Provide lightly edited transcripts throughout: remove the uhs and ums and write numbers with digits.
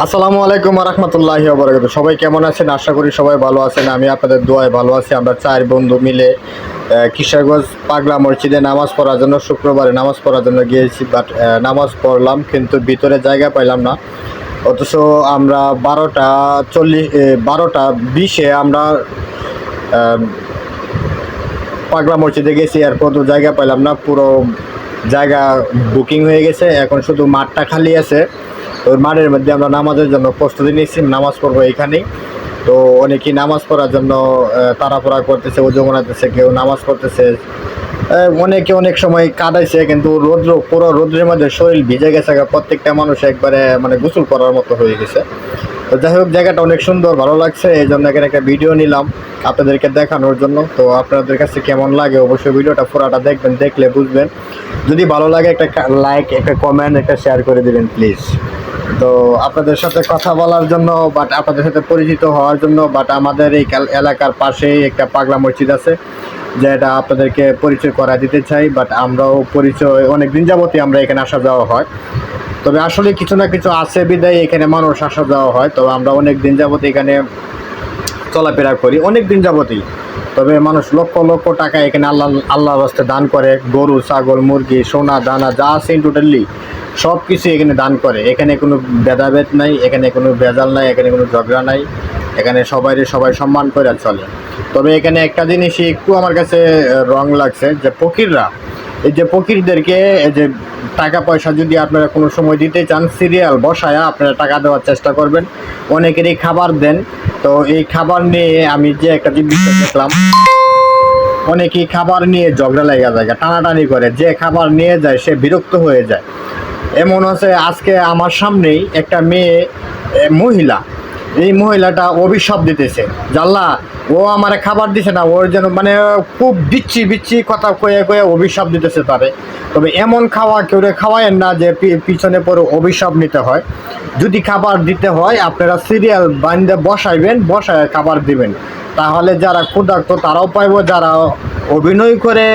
আসসালামু আলাইকুম রহমতুল্লাহি ওয়া বারাকাতুহু। সবাই কেমন আছেন? আশা করি সবাই ভালো আছেন। আমি আপনাদের দোয়ায় ভালো আছি। আমরা চার বন্ধু মিলে কিশোরগঞ্জ পাগলা মসজিদে নামাজ পড়ার জন্য শুক্রবারে নামাজ পড়ার জন্য গিয়েছি। বাট নামাজ পড়লাম কিন্তু ভিতরে জায়গা পাইলাম না। অথচ আমরা 12:20 আমরা পাগলা মসজিদে গেছি, এরপর তো জায়গা পাইলাম না। পুরো জায়গা বুকিং হয়ে গেছে, এখন শুধু মাঠটা খালি আছে। ওই মাঠের মধ্যে আমরা নামাজের জন্য প্রস্তুতি নিচ্ছি, নামাজ পড়বো এইখানেই। তো অনেকেই নামাজ পড়ার জন্য তাড়াহুড়া করতেছে, ওযু বানাতেছে, কেউ নামাজ পড়তেছে। অনেকে অনেক সময় কাদাইছে, কিন্তু পুরো রৌদ্রের মধ্যে শরীর ভিজে গেছে, প্রত্যেকটা মানুষ একবারে মানে গোসল করার মতো হয়ে গেছে। তো যাই হোক, জায়গাটা অনেক সুন্দর, ভালো লাগছে, এই জন্য এখানে একটা ভিডিও নিলাম আপনাদেরকে দেখানোর জন্য। তো আপনাদের কাছে কেমন লাগে অবশ্যই ভিডিওটা পুরাটা দেখবেন, দেখলে বুঝবেন। যদি ভালো লাগে একটা লাইক, একটা কমেন্ট, একটা শেয়ার করে দেবেন প্লিজ। তো আপনাদের সাথে কথা বলার জন্য, বাট আপনাদের সাথে পরিচিত হওয়ার জন্য, বাট আমাদের এই এলাকার পাশেই একটা পাগলা মসজিদ আছে, যেটা আপনাদেরকে পরিচয় করা দিতে চাই। বাট আমরাও পরিচয় অনেক দিন যাবতই আমরা এখানে আসা যাওয়া হয়, তবে আসলে কিছু না কিছু আছে বিদায় এখানে মানুষ আসা যাওয়া হয়। তবে আমরা অনেক দিন যাবত এখানে চলাফেরা করি, অনেক দিন যাবতই। তবে মানুষ লক্ষ লক্ষ টাকা এখানে আল্লাহর রাস্তায় দান করে। গরু, ছাগল, মুরগি, সোনা দানা যা আছে টোটালি সব কিছু এখানে দান করে। এখানে কোনো ভেদাভেদ নাই, এখানে কোনো ভেজাল নাই, এখানে কোনো ঝগড়া নাই। এখানে সবাই সম্মান করে চলে। তবে এখানে একটা জিনিসই একটু আমার কাছে রং লাগছে, যে ফকিররা, এই যে ফকিরদেরকে এই যে টাকা পয়সা যদি আপনারা কোনো সময় দিতে চান, সিরিয়াল বসায়া আপনারা টাকা দেওয়ার চেষ্টা করবেন। অনেকেরই খাবার দেন। তো এই খাবার নিয়ে আমি যে একটা জিনিস দেখলাম, অনেকেই খাবার নিয়ে ঝগড়া লেগে যায়, টানাটানি করে। যে খাবার নিয়ে যায় সে বিরক্ত হয়ে যায়। এমন আছে, আজকে আমার সামনেই একটা মহিলা, এই মহিলাটা অভিশাপ দিতেছে, জাল্লা ও আমার খাবার দিছে না, ওর যেন মানে খুব বিচ্ছি কথা কয়ে অভিশাপ দিতেছে তারে। তবে এমন কেউ খাওয়ায়েন না যে পিছনে পরে অভিশাপ নিতে হয়। যদি খাবার দিতে হয় আপনারা সিরিয়াল বান্ধে বসায় খাবার দিবেন, তাহলে যারা ক্ষুধার্ত তারাও পাইব, যারা অভিনয় করে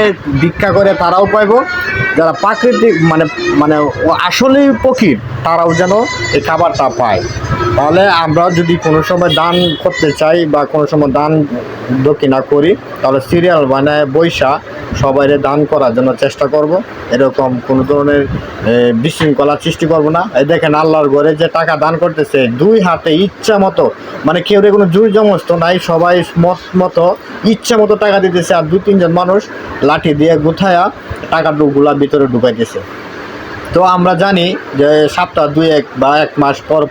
ভিক্ষা করে তারাও পাইব, যারা প্রাকৃতিক মানে মানে আসলেই ফকির তারাও যেন এই খাবারটা পায়। তাহলে আমরা যদি কোনো সময় দান করতে চাই বা কোনো সময় দান দক্ষিণা করি, তাহলে সিরিয়াল বানায় বৈশা সবাইরে দান করার জন্য চেষ্টা করব। এরকম কোনো ধরনের বিশৃঙ্খলা সৃষ্টি করব না। এই দেখেন, আল্লাহর ঘরে যে টাকা দান করতেছে দুই হাতে ইচ্ছা মতো, মানে কেউ কোনো জোর জমস্ত নাই, সবাই মতো ইচ্ছা মতো টাকা দিতেছে। আর 2-3 জন মানুষ লাঠি দিয়ে গুথায়া টাকাগুলা ভিতরে ঢুকাইতেছে। তো আমরা জানি যে সপ্তাহ 2-1 বা 1 মাস পর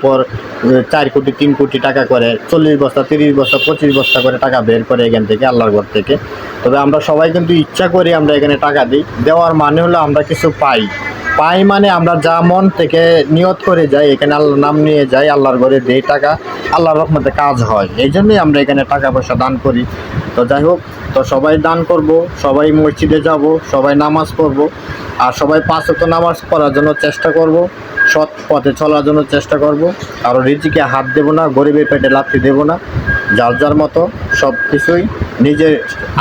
4 কোটি 3 কোটি টাকা করে 40 বস্তা 30 বস্তা 25 বস্তা করে টাকা বের করে এখান থেকে, আল্লাহর ঘর থেকে। তবে আমরা সবাই কিন্তু ইচ্ছা করি আমরা এখানে টাকা দিই। দেওয়ার মানে হলো আমরা কিছু পাই মানে আমরা যা মন থেকে নিয়ত করে যাই, এখানে আল্লাহর নাম নিয়ে যাই, আল্লাহর ঘরে দেই টাকা, আল্লাহর রহমতে কাজ হয়। এই জন্যই আমরা এখানে টাকা পয়সা দান করি। তো যাই হোক, তো সবাই দান করব, সবাই মসজিদে যাব, সবাই নামাজ পড়ব, আর সবাই 5 ওয়াক্ত নামাজ পড়ার জন্য চেষ্টা করব, সৎ পথে চলার জন্য চেষ্টা করব। কারো রিজিকে হাত দেব না, গরিবের পেটে লাথি দেব না। যার মতো সব কিছুই নিজে,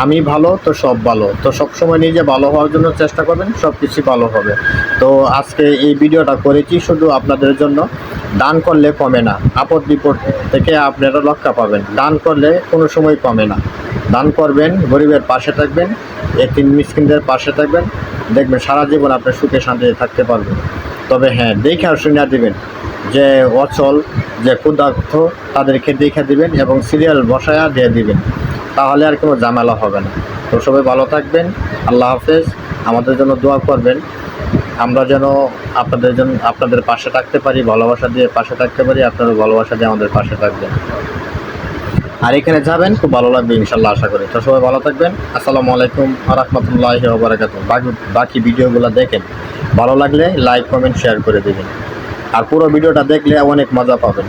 আমি ভালো তো সব ভালো। তো সবসময় নিজে ভালো হওয়ার জন্য চেষ্টা করবেন, সব কিছুই ভালো হবে। তো আজকে এই ভিডিওটা করেছি শুধু আপনাদের জন্য। দান করলে কমে না, আপদ বিপদ থেকে আপনারা রক্ষা পাবেন। দান করলে কোনো সময় কমে না। দান করবেন, গরিবের পাশে থাকবেন, এতিম মিসকিনদের পাশে থাকবেন, দেখবেন সারা জীবন আপনি সুখে শান্তিতে থাকতে পারবেন। তবে হ্যাঁ, দেখে শুনে দিবেন, যে অচল, যে ক্ষুধার্ত তাদেরকে দেখে দিবেন এবং সিরিয়াল বসায়া দিয়ে দিবেন, তাহলে আর কোনো ঝামেলা হবে না। তো সবাই ভালো থাকবেন, আল্লাহ হাফেজ। আমাদের জন্য দোয়া করবেন, আমরা যেন আপনাদের পাশে থাকতে পারি, ভালোবাসা দিয়ে পাশে থাকতে পারি। আপনারা ভালোবাসা দিয়ে আমাদের পাশে থাকবেন, আর এখানে যাবেন, খুব ভালো লাগবে ইনশাল্লাহ, আশা করি। তো সবাই ভালো থাকবেন। আসসালামু আলাইকুম রহমতুল্লাহি ওয়া বারাকাতুহু। বাকি ভিডিওগুলো দেখেন, ভালো লাগলে লাইক কমেন্ট শেয়ার করে দেবেন, আর পুরো ভিডিওটা দেখলে অনেক মজা পাবেন।